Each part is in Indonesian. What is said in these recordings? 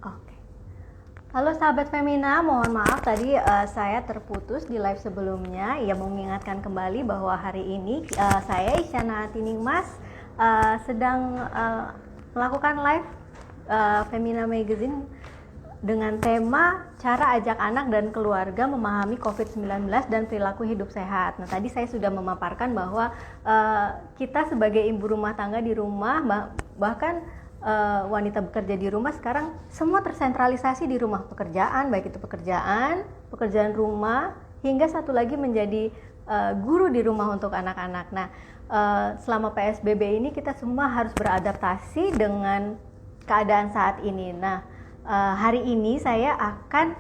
Oke. Halo sahabat Femina, mohon maaf tadi saya terputus di live sebelumnya. Ya, mau mengingatkan kembali bahwa hari ini saya Isyana Tiningmas sedang melakukan live Femina Magazine dengan tema cara ajak anak dan keluarga memahami COVID-19 dan perilaku hidup sehat. Nah, tadi saya sudah memaparkan bahwa kita sebagai ibu rumah tangga di rumah, bahkan wanita bekerja di rumah sekarang semua tersentralisasi di rumah, pekerjaan, baik itu pekerjaan rumah, hingga satu lagi menjadi guru di rumah untuk anak-anak. Nah, selama PSBB ini kita semua harus beradaptasi dengan keadaan saat ini. Nah, hari ini saya akan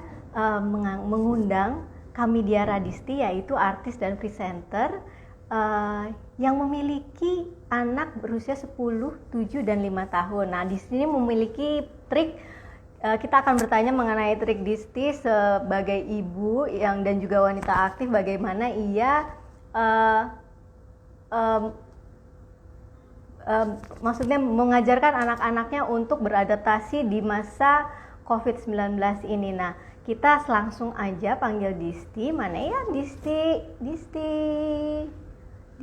mengundang Kamidia Radisti, yaitu artis dan presenter yang memiliki anak berusia 10, 7, dan 5 tahun. Nah, di sini memiliki trik, kita akan bertanya mengenai trik Disti sebagai ibu dan juga wanita aktif, bagaimana ia maksudnya mengajarkan anak-anaknya untuk beradaptasi di masa COVID-19 ini. Nah, kita langsung aja panggil Disti. Mana ya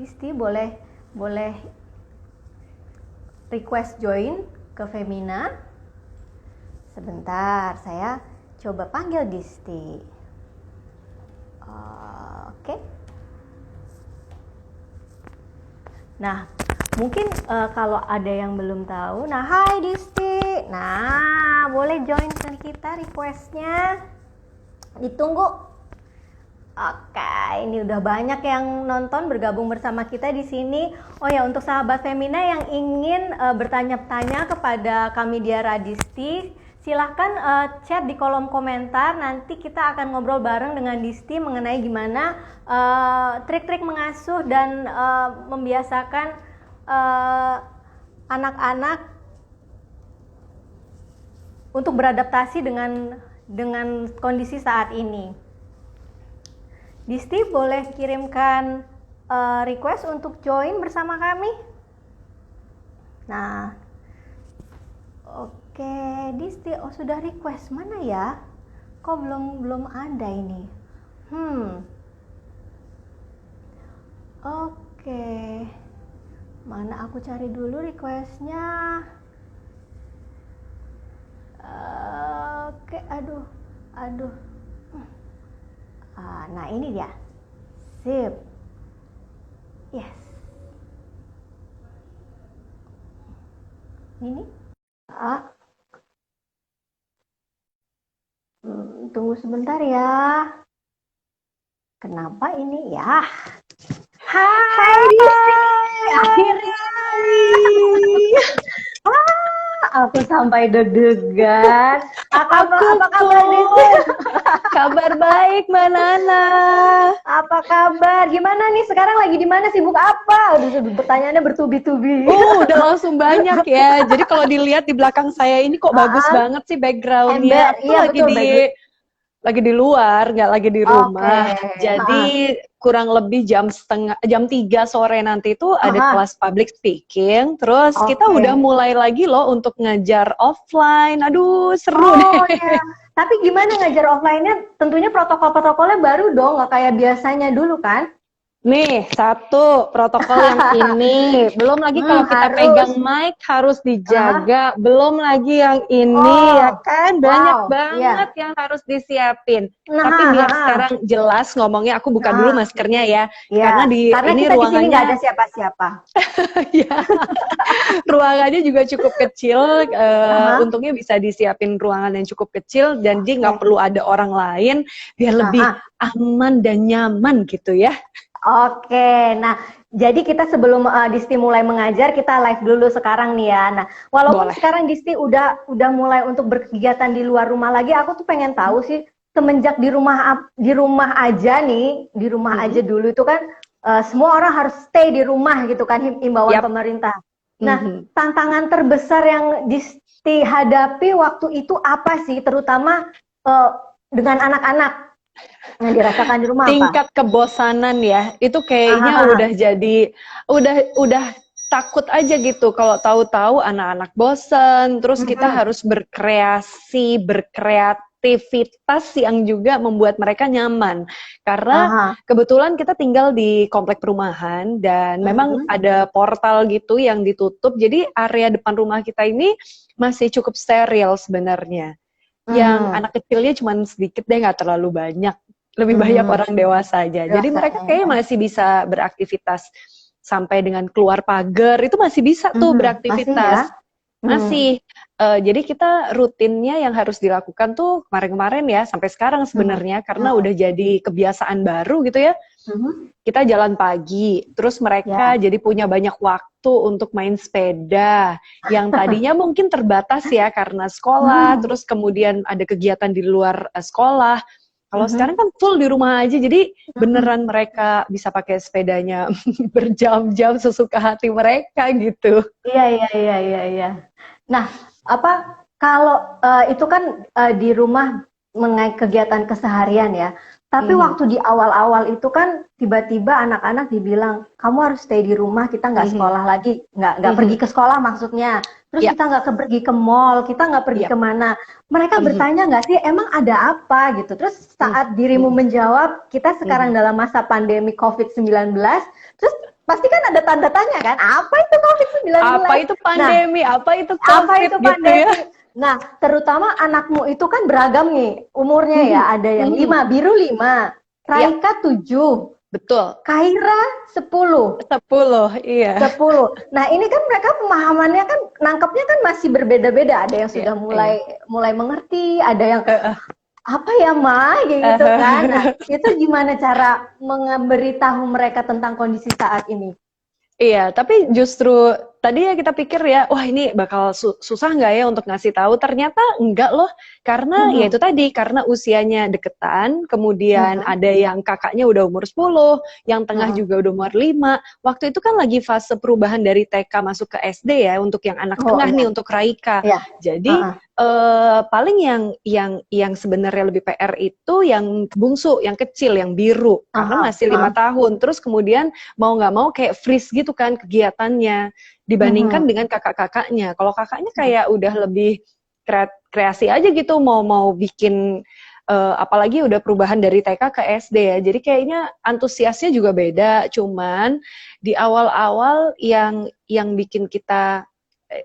Disti boleh request join ke Femina. Sebentar, saya coba panggil Disti. Oke. Nah, mungkin kalau ada yang belum tahu, nah, hai Disti, nah, boleh join ke kita requestnya, ditunggu. Oke, ini udah banyak yang nonton bergabung bersama kita di sini. Oh ya, untuk sahabat Femina yang ingin bertanya-tanya kepada Kamidia Radisti, silahkan chat di kolom komentar. Nanti kita akan ngobrol bareng dengan Disti mengenai gimana trik-trik mengasuh dan membiasakan anak-anak untuk beradaptasi dengan kondisi saat ini. Disti boleh kirimkan request untuk join bersama kami. Nah, oke, Disti, oh sudah request, mana ya? Kok belum ada ini? Oke. Mana aku cari dulu requestnya. Oke, aduh. Nah, ini dia. Sip. Yes. Ini. Tunggu sebentar ya. Kenapa ini ya? Hai Disti. Akhirnya. Aku sampai deg-degan. Apa kabar Disti? Kabar baik, Mbak Nana. Apa kabar? Gimana nih sekarang, lagi di mana, sibuk apa? Aduh, pertanyaannya bertubi-tubi. Udah langsung banyak ya. Jadi kalau dilihat di belakang saya ini kok bagus banget sih backgroundnya. Aku iya, lagi di luar, nggak lagi di rumah. Oke. Jadi kurang lebih jam 3 sore nanti itu ada kelas public speaking. Terus kita udah mulai lagi loh untuk ngajar offline. Aduh, seru deh. Iya. Tapi gimana ngajar offline-nya? Tentunya protokol-protokolnya baru dong, nggak kayak biasanya dulu kan? Nih, satu protokol yang ini. Belum lagi kalau kita pegang mic harus dijaga. Belum lagi yang ini, ya kan? Banyak banget yang harus disiapin. Tapi biar sekarang jelas ngomongnya, aku buka dulu maskernya ya. Karena ini kita ruangannya di sini nggak ada siapa-siapa. Ya. Ruangannya juga cukup kecil. Untungnya bisa disiapin ruangan yang cukup kecil. Dan dia nggak perlu ada orang lain. Biar lebih aman dan nyaman gitu ya. Oke, nah jadi kita sebelum Disti mulai mengajar, kita live dulu sekarang nih ya. Nah, walaupun sekarang Disti udah mulai untuk berkegiatan di luar rumah lagi, aku tuh pengen tahu sih, semenjak di rumah aja nih, di rumah aja dulu itu kan semua orang harus stay di rumah gitu kan, himbauan pemerintah. Nah, tantangan terbesar yang Disti hadapi waktu itu apa sih, terutama dengan anak-anak? Yang dirasakan di rumah tingkat kebosanan ya, itu kayaknya udah jadi udah takut aja gitu kalau tahu-tahu anak-anak bosen, terus kita harus berkreasi, berkreativitas yang juga membuat mereka nyaman. Karena kebetulan kita tinggal di komplek perumahan dan memang ada portal gitu yang ditutup, jadi area depan rumah kita ini masih cukup steril sebenarnya. Yang anak kecilnya cuma sedikit deh, nggak terlalu banyak. Lebih banyak orang dewasa aja. Jadi mereka kayaknya masih bisa beraktivitas. Sampai dengan keluar pagar itu masih bisa tuh beraktivitas. Masih. Jadi kita rutinnya yang harus dilakukan tuh kemarin-kemarin ya, sampai sekarang sebenarnya karena udah jadi kebiasaan baru gitu ya. Kita jalan pagi, terus mereka jadi punya banyak waktu untuk main sepeda. Yang tadinya mungkin terbatas ya karena sekolah, terus kemudian ada kegiatan di luar sekolah. Kalau sekarang kan full di rumah aja, jadi beneran mereka bisa pakai sepedanya berjam-jam sesuka hati mereka gitu. Iya. Nah, kalau itu kan di rumah mengenai kegiatan keseharian ya. Tapi waktu di awal-awal itu kan tiba-tiba anak-anak dibilang kamu harus stay di rumah, kita nggak sekolah lagi, nggak pergi ke sekolah maksudnya. Terus kita nggak pergi ke mall, kita nggak pergi kemana. Mereka bertanya nggak sih, emang ada apa gitu. Terus saat dirimu menjawab, kita sekarang dalam masa pandemi COVID-19, terus pasti kan ada tanda tanya kan, apa itu COVID-19? Apa itu pandemi? Nah, apa itu COVID? Apa itu pandemi? Gitu ya? Nah, terutama anakmu itu kan beragam nih umurnya ya, ada yang 5, biru 5, Raika 7, betul, Kaira 10, iya. 10. Nah, ini kan mereka pemahamannya kan nangkepnya kan masih berbeda-beda. Ada yang sudah mulai mengerti, ada yang apa ya Ma, gitu kan. Nah, itu gimana cara memberitahu mereka tentang kondisi saat ini? Iya, tapi justru tadi ya kita pikir ya, wah ini bakal susah nggak ya untuk ngasih tahu. Ternyata enggak loh, karena ya itu tadi, karena usianya deketan, kemudian ada yang kakaknya udah umur 10, yang tengah juga udah umur 5. Waktu itu kan lagi fase perubahan dari TK masuk ke SD ya, untuk yang anak tengah nih, untuk Raika. Jadi paling yang sebenarnya lebih PR itu yang bungsu, yang kecil, yang biru, karena masih 5 tahun. Terus kemudian mau nggak mau kayak freeze gitu kan kegiatannya dibandingkan dengan kakak-kakaknya. Kalau kakaknya kayak udah lebih kreasi aja gitu, mau bikin apalagi udah perubahan dari TK ke SD ya. Jadi kayaknya antusiasnya juga beda. Cuman di awal-awal yang bikin kita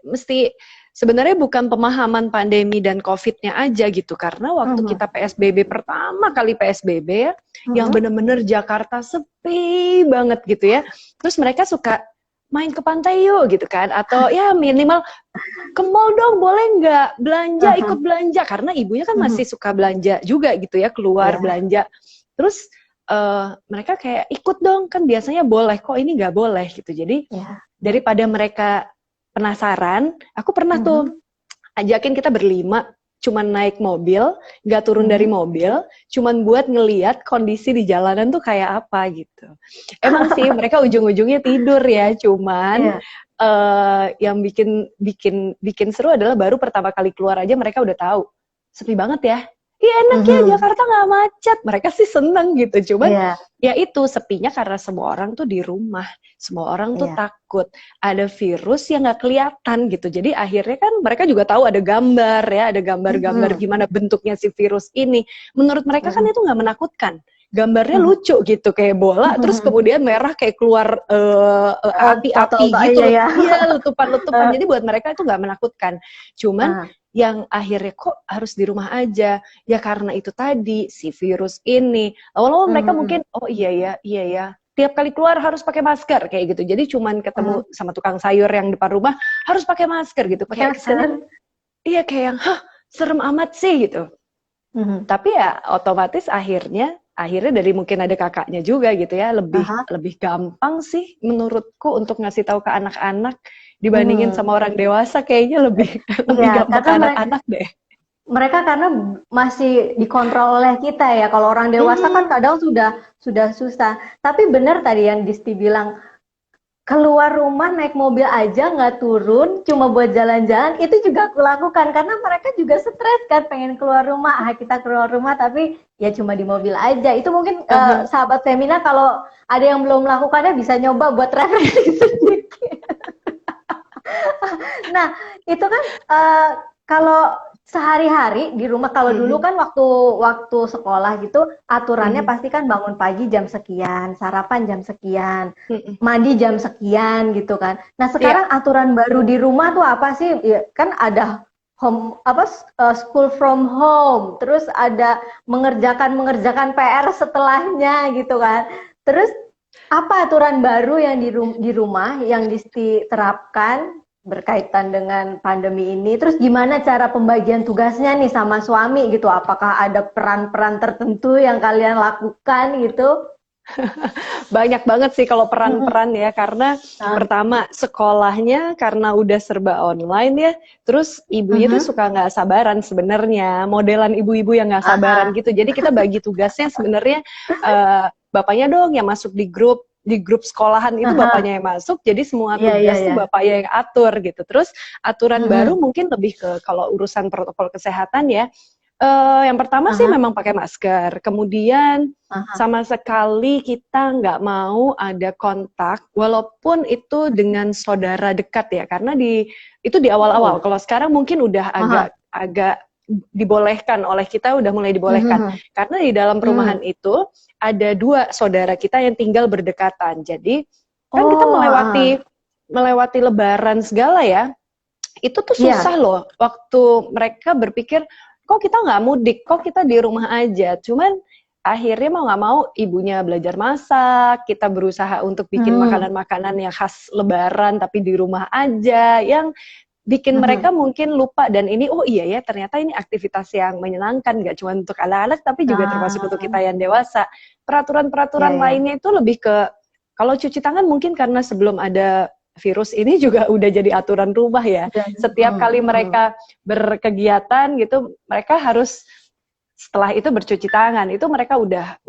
mesti sebenarnya bukan pemahaman pandemi dan COVID-nya aja gitu. Karena waktu kita PSBB pertama kali PSBB ya, yang bener-bener Jakarta sepi banget gitu ya. Terus mereka suka main ke pantai yuk gitu kan, atau ya minimal ke mall dong, boleh nggak belanja, ikut belanja, karena ibunya kan masih suka belanja juga gitu ya, keluar belanja. Terus mereka kayak ikut dong, kan biasanya boleh, kok ini nggak boleh gitu. Jadi daripada mereka penasaran, aku pernah tuh ajakin kita berlima cuman naik mobil, nggak turun dari mobil, cuman buat ngeliat kondisi di jalanan tuh kayak apa gitu. Emang sih mereka ujung-ujungnya tidur ya, cuman yang bikin seru adalah baru pertama kali keluar aja mereka udah tahu sepi banget ya. Iya enak ya, Jakarta nggak macet. Mereka sih seneng gitu, cuman ya itu sepinya karena semua orang tuh di rumah, semua orang tuh takut ada virus yang nggak kelihatan gitu. Jadi akhirnya kan mereka juga tahu ada gambar ya, ada gambar-gambar gimana bentuknya si virus ini. Menurut mereka kan itu nggak menakutkan. Gambarnya lucu gitu, kayak bola, terus kemudian merah kayak keluar api-api gitu. Iya, letupan-letupan. Jadi buat mereka itu nggak menakutkan. Cuman yang akhirnya kok harus di rumah aja, ya karena itu tadi, si virus ini. Awal-awal mereka mungkin, oh iya ya, tiap kali keluar harus pakai masker, kayak gitu. Jadi cuman ketemu sama tukang sayur yang depan rumah, harus pakai masker gitu. Pakai masker. Iya, kayak yang, hah, serem amat sih gitu. Tapi ya otomatis akhirnya dari mungkin ada kakaknya juga gitu ya, lebih gampang sih menurutku untuk ngasih tahu ke anak-anak dibandingin sama orang dewasa, kayaknya lebih gampang ke anak-anak deh. Mereka karena masih dikontrol oleh kita ya. Kalau orang dewasa kan kadang sudah susah. Tapi benar tadi yang Disti bilang, keluar rumah naik mobil aja nggak turun, cuma buat jalan-jalan, itu juga aku lakukan karena mereka juga stres kan, pengen keluar rumah. Kita keluar rumah tapi ya cuma di mobil aja. Itu mungkin sahabat Femina kalau ada yang belum melakukannya bisa nyoba buat referensi sedikit. Nah, itu kan kalau sehari-hari di rumah, kalau dulu kan waktu sekolah gitu aturannya pasti kan bangun pagi jam sekian, sarapan jam sekian, mandi jam sekian gitu kan. Nah, Iya, sekarang aturan baru di rumah tuh apa sih? Ya, kan ada school from home, terus ada mengerjakan PR setelahnya gitu kan. Terus apa aturan baru yang di rumah yang diterapkan berkaitan dengan pandemi ini? Terus gimana cara pembagian tugasnya nih sama suami gitu? Apakah ada peran-peran tertentu yang kalian lakukan gitu? banyak banget sih kalau Mm-mm. peran-peran ya, karena Nah, pertama sekolahnya karena udah serba online ya, terus ibunya tuh mhm. suka nggak sabaran sebenarnya, modelan ibu-ibu yang nggak sabaran Aha. gitu. Jadi kita bagi tugasnya sebenarnya bapaknya dong yang masuk di grup sekolahan itu Aha. bapaknya yang masuk, jadi semua Iya, iya, tugas tuh iya. bapaknya yang atur gitu. Terus aturan baru Mhm. mungkin lebih ke kalau urusan protokol kesehatan ya. Yang pertama sih Aha. memang pakai masker, kemudian Aha. sama sekali kita nggak mau ada kontak, walaupun itu dengan saudara dekat ya, karena itu di awal-awal. Oh. Kalau sekarang mungkin udah Aha. agak dibolehkan oleh kita, udah mulai dibolehkan. Mhm. Karena di dalam perumahan Mhm. itu ada 2 saudara kita yang tinggal berdekatan. Jadi kan kita Oh, melewati heeh. melewati Lebaran segala ya, itu tuh susah Iya. loh waktu mereka berpikir kok kita nggak mudik, kok kita di rumah aja. Cuman akhirnya mau nggak mau ibunya belajar masak, kita berusaha untuk bikin Mhm. makanan-makanan yang khas Lebaran tapi di rumah aja, yang bikin mereka Mhm. mungkin lupa. Dan ini oh iya ya, ternyata ini aktivitas yang menyenangkan, nggak cuma untuk anak-anak tapi juga termasuk untuk Ah, kita yang dewasa. iya, Peraturan-peraturan iya. lainnya itu lebih ke, kalau cuci tangan mungkin karena sebelum ada virus ini juga udah jadi aturan rumah ya. Udah. Setiap kali Mhm. mereka berkegiatan gitu, mereka harus setelah itu bercuci tangan. Itu mereka udah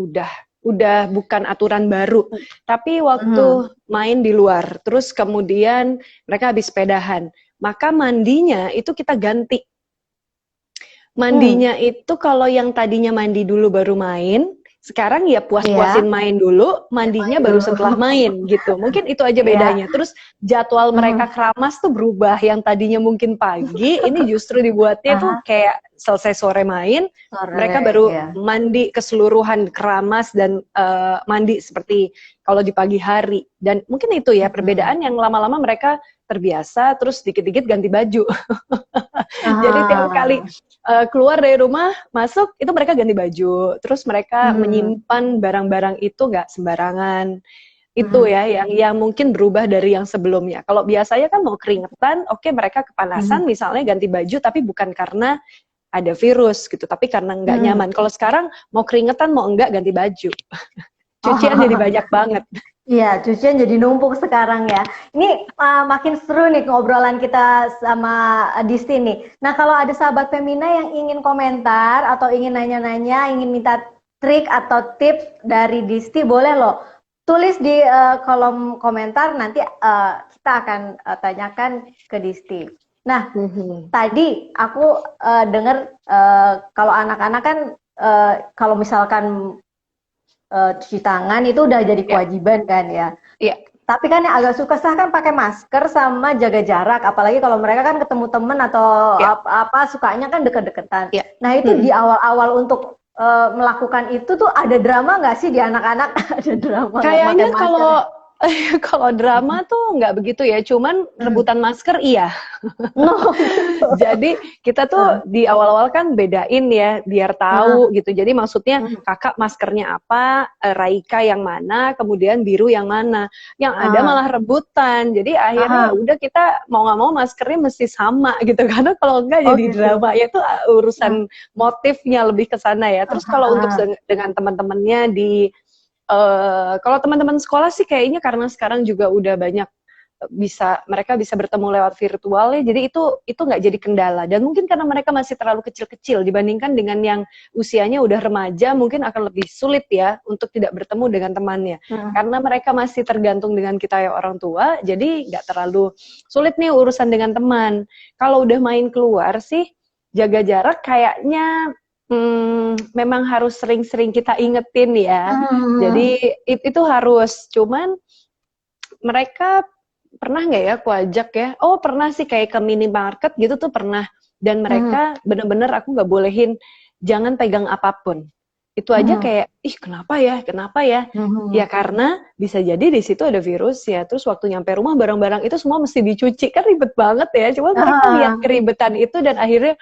bukan aturan baru. Tapi Mhm. waktu main di luar, terus kemudian mereka habis sepedahan, maka mandinya itu kita ganti. Hmm. Mandinya itu kalau yang tadinya mandi dulu baru main, sekarang ya Iya. puas-puasin main dulu, mandinya Main baru dulu. setelah main gitu. Mungkin itu aja Iya. bedanya. Terus jadwal mereka Mhm. keramas tuh berubah. Yang tadinya mungkin pagi, ini justru dibuatnya tuh Aha. kayak selesai sore main, mereka Sore, baru ya. mandi keseluruhan, keramas dan mandi seperti kalau di pagi hari. Dan mungkin itu ya Mhm. perbedaan yang lama-lama mereka terbiasa, terus dikit-dikit ganti baju. Jadi tiap kali Ah. keluar dari rumah, masuk, itu mereka ganti baju. Terus mereka Mhm. menyimpan barang-barang itu nggak sembarangan. Itu Mhm. ya, yang mungkin berubah dari yang sebelumnya. Kalau biasanya kan mau keringetan, oke mereka Mhm. kepanasan, misalnya ganti baju, tapi bukan karena ada virus gitu, tapi karena nggak Mhm. nyaman. Kalau sekarang mau keringetan, mau enggak ganti baju. Cucian jadi Oh. banyak banget. Iya, cucian jadi numpuk sekarang ya. Ini makin seru nih ngobrolan kita sama Disti nih. Nah, kalau ada sahabat Femina yang ingin komentar atau ingin nanya-nanya, ingin minta trik atau tips dari Disti, boleh loh. Tulis di kolom komentar, nanti kita akan tanyakan ke Disti. Nah, Mhm. tadi aku dengar kalau anak-anak kan kalau misalkan cuci tangan itu udah jadi Ya, kewajiban kan ya. ya. Tapi kan yang agak susah kan pakai masker sama jaga jarak, apalagi kalau mereka kan ketemu temen atau Ya, apa sukanya kan deket-deketan. ya. Nah itu di Mhm. awal-awal untuk melakukan itu tuh ada drama nggak sih di anak-anak? Ada drama nggak pakai Kayaknya masker? kalau kalau drama tuh nggak begitu ya, cuman Hmm. rebutan masker iya. No gitu. Jadi kita tuh Heeh, di awal-awal kan bedain ya, biar heeh, tahu gitu. Jadi maksudnya hmm, kakak maskernya apa, Raika yang mana, kemudian biru yang mana. Yang ada heeh, malah rebutan. Jadi akhirnya ya heeh. udah kita mau nggak mau maskernya mesti sama gitu. Karena kalau enggak Oh jadi gitu. drama. Ya itu Heeh, urusan motifnya lebih ke sana ya. Terus kalau untuk heeh, dengan teman-temannya kalau teman-teman sekolah sih kayaknya karena sekarang juga udah banyak mereka bisa bertemu lewat virtual ya, jadi itu nggak jadi kendala. Dan mungkin karena mereka masih terlalu kecil-kecil dibandingkan dengan yang usianya udah remaja, mungkin akan lebih sulit ya untuk tidak bertemu dengan temannya, heeh. karena mereka masih tergantung dengan kita ya orang tua, jadi nggak terlalu sulit nih urusan dengan teman. Kalau udah main keluar sih jaga jarak kayaknya memang harus sering-sering kita ingetin ya. Hmm. Jadi itu harus, cuman mereka pernah nggak ya aku ajak ya? Oh pernah sih, kayak ke minimarket gitu tuh pernah. Dan mereka bener-bener aku nggak bolehin jangan pegang apapun. Itu aja kayak, ih kenapa ya, kenapa ya? Ya karena bisa jadi di situ ada virus ya. Terus waktu nyampe rumah barang-barang itu semua mesti dicuci, kan ribet banget ya. Cuma mereka lihat keribetan itu dan akhirnya,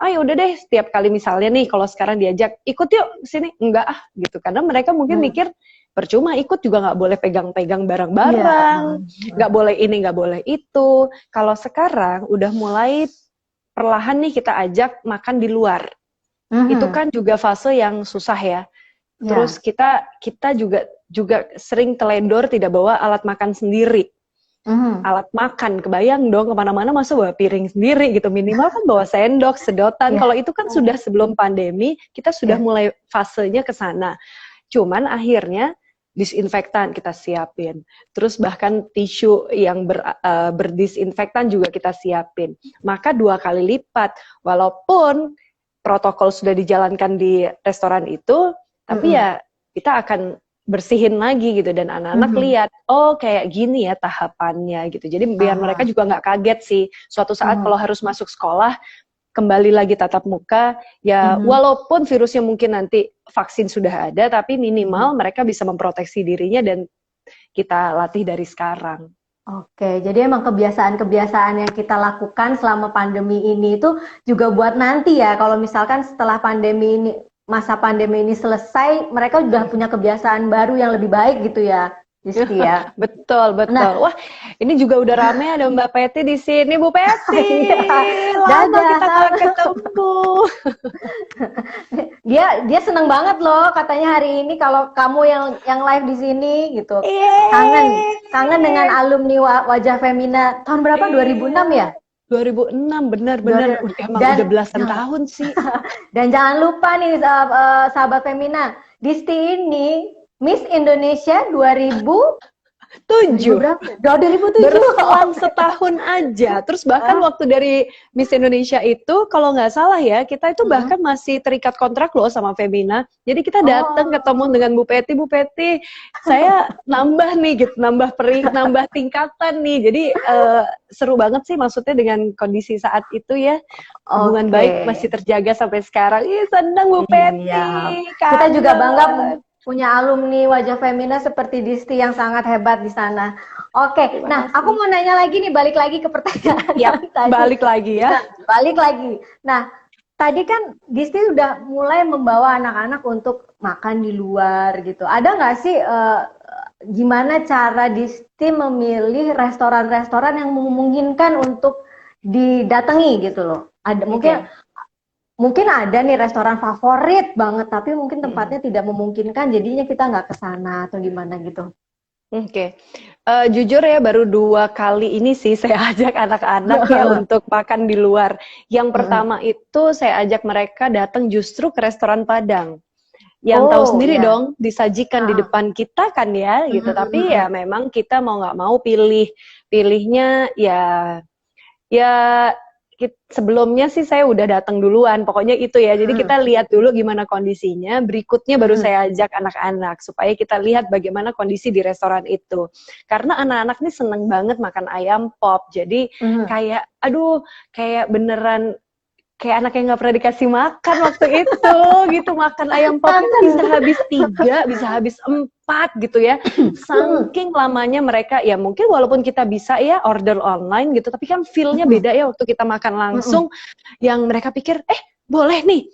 ah ya udah deh, setiap kali misalnya nih kalau sekarang diajak ikut yuk sini, enggak ah gitu. Karena mereka mungkin mikir percuma ikut juga nggak boleh pegang-pegang barang-barang, nggak boleh ini, nggak boleh itu. Kalau sekarang udah mulai perlahan nih kita ajak makan di luar. Itu kan juga fase yang susah ya. Terus kita juga sering teledor tidak bawa alat makan sendiri. Alat makan, kebayang dong kemana-mana masa bawa piring sendiri gitu, minimal kan bawa sendok, sedotan. Kalau itu kan sudah sebelum pandemi, kita sudah mulai fasenya ke sana. Cuman akhirnya disinfektan kita siapin, terus bahkan tisu yang berdisinfektan juga kita siapin. Maka 2 kali lipat, walaupun protokol sudah dijalankan di restoran itu, tapi ya kita akan bersihin lagi gitu, dan anak-anak lihat, oh kayak gini ya tahapannya gitu. Jadi biar mereka juga nggak kaget sih, suatu saat kalau harus masuk sekolah, kembali lagi tatap muka, ya walaupun virusnya mungkin nanti vaksin sudah ada, tapi minimal mereka bisa memproteksi dirinya dan kita latih dari sekarang. Oke, jadi emang kebiasaan-kebiasaan yang kita lakukan selama pandemi ini itu juga buat nanti ya, kalau misalkan setelah pandemi ini, masa pandemi ini selesai, mereka sudah punya kebiasaan baru yang lebih baik gitu ya, Disti ya. Betul. Nah, wah, ini juga udah rame, ada Mbak Peti di sini, Bu Peti. Lama kita nggak ketemu. Dia seneng banget loh, katanya hari ini kalau kamu yang live di sini gitu. Kangen dengan alumni Wajah Femina tahun berapa? 2006 ya? 2006, benar. Emang udah belasan tahun sih. Dan jangan lupa nih sahabat Femina, Disti ini Miss Indonesia 2007. Berselang setahun aja. Terus bahkan waktu dari Miss Indonesia itu, kalau nggak salah ya, kita itu bahkan masih terikat kontrak loh sama Femina. Jadi kita datang ketemu dengan Bu Peti, saya nambah nih gitu, nambah tingkatan nih. Jadi seru banget sih, maksudnya dengan kondisi saat itu ya. Hubungan baik masih terjaga sampai sekarang. Ih, senang Bu Peti. Kita juga bangga punya alumni Wajah Femina seperti Disti yang sangat hebat di sana. Oke, nah aku mau nanya lagi nih, balik lagi ke pertanyaan tadi. Balik lagi ya. Balik lagi. Nah, tadi kan Disti udah mulai membawa anak-anak untuk makan di luar gitu. Ada nggak sih gimana cara Disti memilih restoran-restoran yang memungkinkan untuk didatangi gitu loh? Ada mungkin ada nih restoran favorit banget, tapi mungkin tempatnya tidak memungkinkan, jadinya kita nggak ke sana atau gimana gitu. Oke. Jujur ya, baru 2 kali ini sih saya ajak anak-anak ya untuk makan di luar. Yang pertama itu saya ajak mereka datang justru ke restoran Padang. Yang tahu sendiri dong, disajikan di depan kita kan ya, gitu. Tapi ya memang kita mau nggak mau pilihnya ya sebelumnya sih saya udah datang duluan, pokoknya itu ya. Jadi kita lihat dulu gimana kondisinya, berikutnya baru saya ajak anak-anak supaya kita lihat bagaimana kondisi di restoran itu. Karena anak-anak ini seneng banget makan ayam pop, jadi kayak kayak beneran kayak anak yang nggak pernah dikasih makan waktu itu gitu. Makan ayam pop itu bisa habis 3, bisa habis 4 gitu ya. Saking lamanya mereka, ya mungkin walaupun kita bisa ya order online gitu, tapi kan feel-nya beda ya waktu kita makan langsung. Yang mereka pikir, boleh nih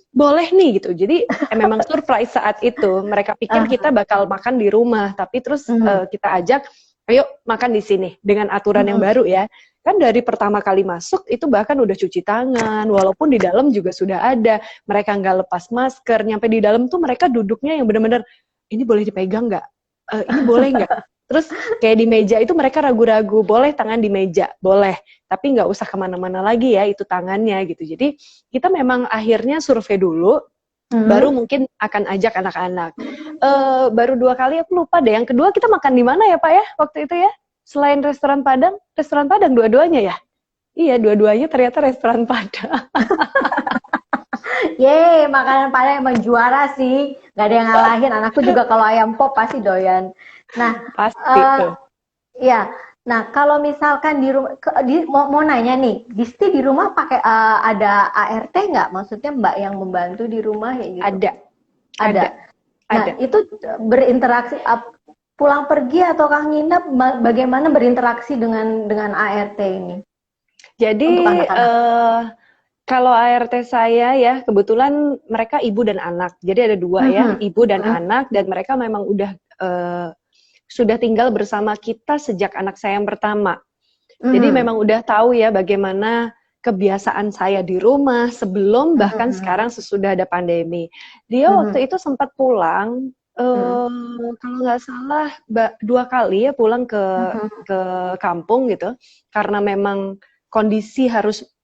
gitu. Jadi memang surprise saat itu. Mereka pikir kita bakal makan di rumah, tapi terus kita ajak, ayo makan di sini dengan aturan yang baru ya. Kan dari pertama kali masuk itu bahkan udah cuci tangan, walaupun di dalam juga sudah ada. Mereka nggak lepas masker, nyampe di dalam tuh mereka duduknya yang bener-bener, ini boleh dipegang nggak? Ini boleh nggak? Terus kayak di meja itu mereka ragu-ragu, boleh tangan di meja? Boleh, tapi nggak usah kemana-mana lagi ya itu tangannya gitu. Jadi kita memang akhirnya survei dulu, baru mungkin akan ajak anak-anak. Baru 2 kali aku lupa deh, yang kedua kita makan di mana ya Pak ya waktu itu ya? Selain restoran Padang dua-duanya ya? Iya, dua-duanya ternyata restoran Padang. Yeay, makanan Padang emang juara sih. Gak ada yang ngalahin. Anakku juga kalau ayam pop pasti doyan. Nah, pasti tuh. Iya. Nah, kalau misalkan di rumah, mau nanya nih, Disti di rumah pakai ada ART nggak? Maksudnya Mbak yang membantu di rumah ya gitu? Ada, Ada. Nah, ada. itu berinteraksi pulang pergi atau nginep, bagaimana berinteraksi dengan ART ini untuk Jadi anak-anak? kalau ART saya ya kebetulan mereka ibu dan anak. Jadi ada dua ya, Mhm, ibu dan mhm, anak, dan mereka memang sudah tinggal bersama kita sejak anak saya yang pertama. Jadi mhm, memang udah tahu ya bagaimana kebiasaan saya di rumah sebelum bahkan mhm, sekarang sesudah ada pandemi. Dia mhm, waktu itu sempat pulang, mhm, kalau nggak salah 2 kali ya pulang mhm, ke kampung gitu, karena memang kondisi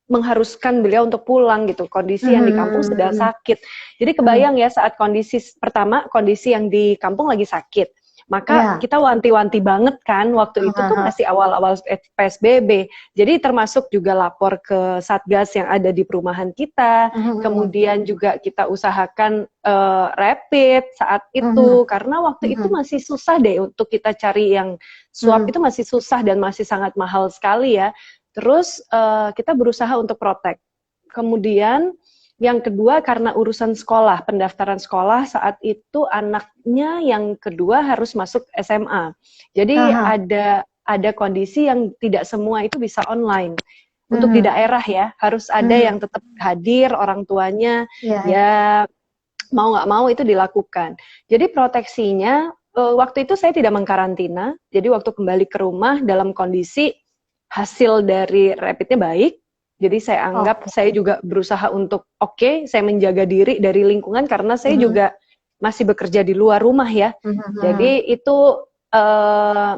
mengharuskan beliau untuk pulang gitu. Kondisi yang di kampung sedang mhm, sakit. Jadi mhm. kebayang ya saat kondisi yang di kampung lagi sakit. Maka Ya, kita wanti-wanti banget kan, waktu itu tuh aha, masih awal-awal PSBB. Jadi termasuk juga lapor ke Satgas yang ada di perumahan kita, mhm, kemudian juga kita usahakan rapid saat mhm, itu, karena waktu itu mhm, masih susah deh untuk kita cari yang swab, mhm, itu masih susah dan masih sangat mahal sekali ya. Terus kita berusaha untuk protek. Kemudian yang kedua karena urusan sekolah, pendaftaran sekolah saat itu anaknya yang kedua harus masuk SMA. Jadi aha, ada kondisi yang tidak semua itu bisa online. Untuk di mhm, daerah ya, harus ada mhm. yang tetap hadir orang tuanya, Iya, iya. ya mau nggak mau itu dilakukan. Jadi proteksinya waktu itu saya tidak mengkarantina. Jadi waktu kembali ke rumah dalam kondisi hasil dari rapidnya baik, jadi saya anggap Oke. saya juga berusaha untuk saya menjaga diri dari lingkungan karena saya Mhm, juga masih bekerja di luar rumah ya. mhm, mhm, Jadi itu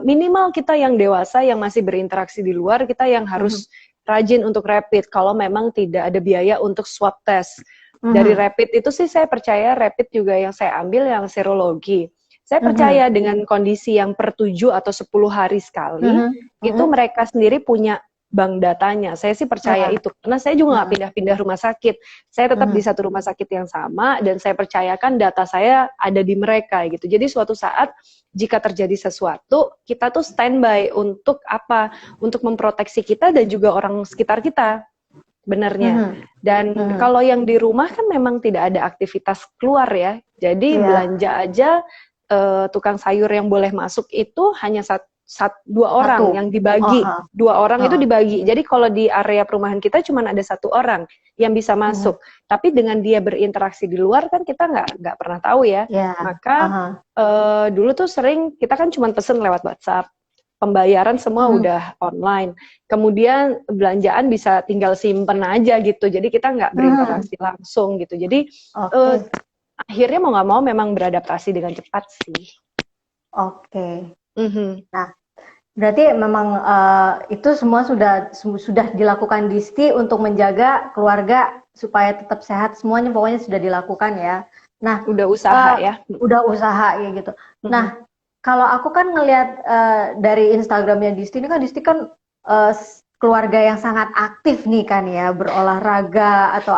minimal kita yang dewasa yang masih berinteraksi di luar, kita yang mhm, harus rajin untuk rapid kalau memang tidak ada biaya untuk swab test. Dari mhm, rapid itu sih saya percaya rapid juga yang saya ambil yang serologi. Saya mhm, percaya dengan kondisi yang per 7 atau 10 hari sekali, mhm, itu mhm. mereka sendiri punya bank datanya. Saya sih percaya Ya, itu. Karena saya juga nggak mhm, pindah-pindah rumah sakit. Saya tetap di mhm, satu rumah sakit yang sama, dan saya percayakan data saya ada di mereka gitu. Jadi suatu saat jika terjadi sesuatu, kita tuh standby untuk apa? Untuk memproteksi kita dan juga orang sekitar kita. Benernya. mhm, Dan mhm. kalau yang di rumah kan memang tidak ada aktivitas keluar ya. Jadi Iya, belanja aja tukang sayur yang boleh masuk itu hanya dua satu. orang yang dibagi. Heeh, Dua orang itu heeh. dibagi. Jadi kalau di area perumahan kita cuma ada satu orang yang bisa Mhm. masuk. Tapi dengan dia berinteraksi di luar kan kita nggak pernah tahu ya. Ya, Maka heeh. dulu tuh sering kita kan cuma pesen lewat WhatsApp. Pembayaran semua Mhm, udah online. Kemudian belanjaan bisa tinggal simpen aja gitu. Jadi kita nggak mhm. berinteraksi langsung gitu. Jadi eh, Oke, akhirnya mau nggak mau memang beradaptasi dengan cepat sih. oke. Mhm. Nah, berarti memang itu semua sudah dilakukan Disti untuk menjaga keluarga supaya tetap sehat. Semuanya pokoknya sudah dilakukan ya. Nah, Udah usaha eh, ya. udah usaha ya gitu. Mhm. Nah, kalau aku kan ngelihat dari Instagramnya Disti ini kan Disti kan keluarga yang sangat aktif nih kan ya, berolahraga atau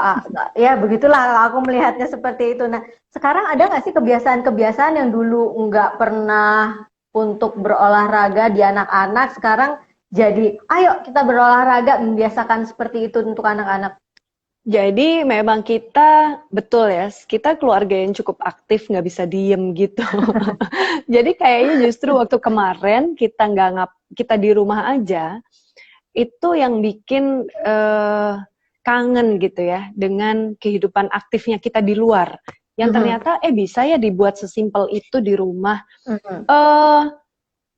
ya begitulah aku melihatnya seperti itu. Nah, sekarang ada nggak sih kebiasaan-kebiasaan yang dulu nggak pernah untuk berolahraga di anak-anak, sekarang jadi ayo kita berolahraga, membiasakan seperti itu untuk anak-anak. Jadi memang kita betul ya, kita keluarga yang cukup aktif, nggak bisa diem gitu. Jadi kayaknya justru waktu kemarin kita di rumah aja, itu yang bikin kangen gitu ya dengan kehidupan aktifnya kita di luar. Yang Mhm, ternyata bisa ya dibuat sesimpel itu di rumah. mhm. eh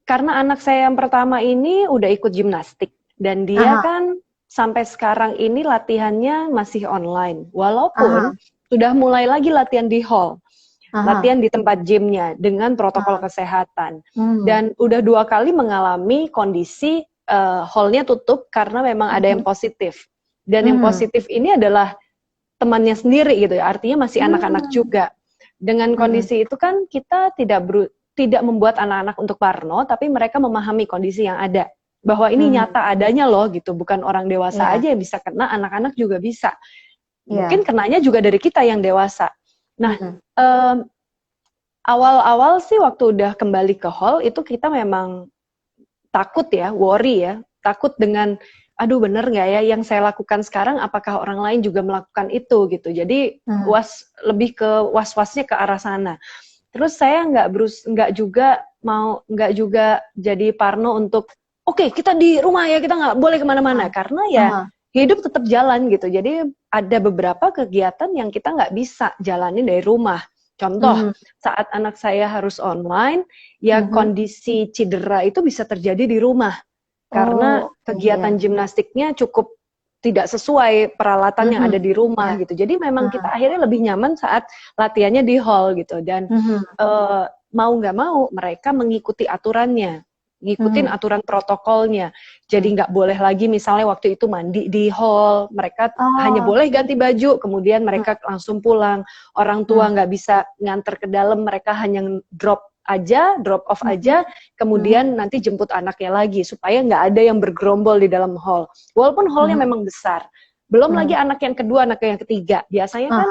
karena anak saya yang pertama ini udah ikut gimnastik dan dia Aha, kan sampai sekarang ini latihannya masih online. aha, Walaupun sudah mulai lagi latihan di hall, aha, latihan di tempat gymnya dengan protokol aha. kesehatan. Hmm, Dan udah 2 kali mengalami kondisi hallnya tutup karena memang ada yang mhm, positif. Dan yang mhm, positif ini adalah temannya sendiri gitu ya, artinya masih anak-anak hmm, juga. Dengan mhm. kondisi itu kan kita tidak membuat anak-anak untuk parno, tapi mereka memahami kondisi yang ada. Bahwa ini Mhm. nyata adanya loh gitu, bukan orang dewasa Iya, aja yang bisa kena, anak-anak juga bisa. Mungkin iya. kenanya juga dari kita yang dewasa. Nah, Mhm, awal-awal sih waktu udah kembali ke hall itu kita memang takut ya, worry ya, takut dengan aduh bener nggak ya yang saya lakukan sekarang, apakah orang lain juga melakukan itu gitu. Jadi lebih ke was-wasnya ke arah sana. Terus saya nggak juga jadi parno untuk oke, kita di rumah ya, kita nggak boleh kemana-mana karena ya hidup tetap jalan gitu. Jadi ada beberapa kegiatan yang kita nggak bisa jalanin dari rumah. Contoh, saat anak saya harus online, ya kondisi cedera itu bisa terjadi di rumah. Karena kegiatan gimnastiknya cukup tidak sesuai peralatan yang ada di rumah gitu. Jadi memang kita akhirnya lebih nyaman saat latihannya di hall gitu. Dan mau nggak mau mereka mengikuti aturannya, ngikutin aturan protokolnya. Jadi nggak boleh lagi misalnya waktu itu mandi di hall, mereka hanya boleh ganti baju, kemudian mereka langsung pulang. Orang tua nggak bisa nganter ke dalam, mereka hanya drop off aja, kemudian nanti jemput anaknya lagi, supaya nggak ada yang bergerombol di dalam hall. Walaupun hallnya memang besar. Belum lagi anak yang kedua, anak yang ketiga. Biasanya kan